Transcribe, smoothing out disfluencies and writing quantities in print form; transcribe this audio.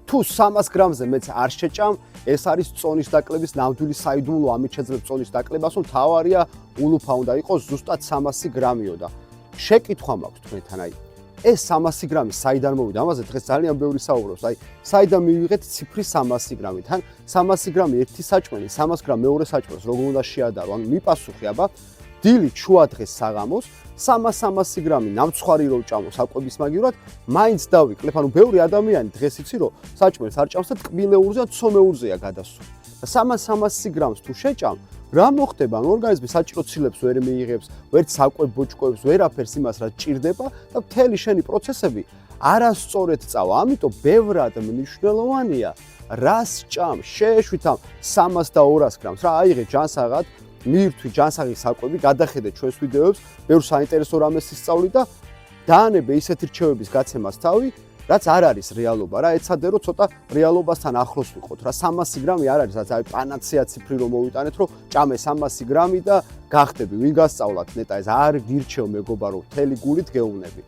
თუ 300 გრამზე მეც არ შეჭამ, ეს არის წონის დაკლების ნამდვილი საიდუმლო, ამით შეძლებს წონის დაკლებას, რომ თავარია ულუფა უნდა იყოს ზუსტად 300 გრამიო და შეკითხვა მაქვს თქვენთან, აი ეს 300 გრამი საიდან მოვიდა? ამაზე დღეს ძალიან ბევრი საუბრობს. აი, საიდან მივიღეთ ციფრი 300 გრამი? თან 300 გრამი ერთი საჭმელი, 300 გრამი მეორე საჭმელს როგორ უნდა შეადარო? ანუ მიპასუხე, აბა, დილით შუა დღეს საღამოს 300 გრამი ნამცხვარი რო ვჭამო საკვების მაგივრად, მაინც დავიკლებ. ანუ ბევრი ადამიანი დღეს იცი რომ საჭმელს არ ჭამს და ტკბილეურზე და ცომეურზეა გადასული. და 300 გრამს თუ შეჭამ, რა მოხდება? ანუ ორგანიზმი საჭირო ცილებს ვერ მიიღებს, ვერც საკვებ ბოჭკოებს, ვერაფერს იმას რაც ჭირდება და მთელი შენი პროცესები არასწორად წავა. ამიტომ ბევრად მნიშვნელოვანია რას ჭამ. შეეშვით ამ 300 და 200 გრამს. რა აიღე ჯანსაღად, მივირთვი ჯანსაღი საკვები, გადახედე ჩვენს ვიდეოებს, ბევრ საინტერესო რამეს ისწავლი და დაანებე ისეთი რჩევების გაცემას თავი, რაც არ არის რეალობა რა, ეცადე რომ ცოტა რეალობასთან ახლოს ვიყოთ რა. 300 გრამი არ არის რაც აი პანაცეა ციფრი რომ მოვიტანეთ, რომ ჭამე 300 გრამი და გახდები. ვინ გასწავლათ ნეტა ეს არ გირჩევ მეგობარო, მთელი გულით გეუბნები.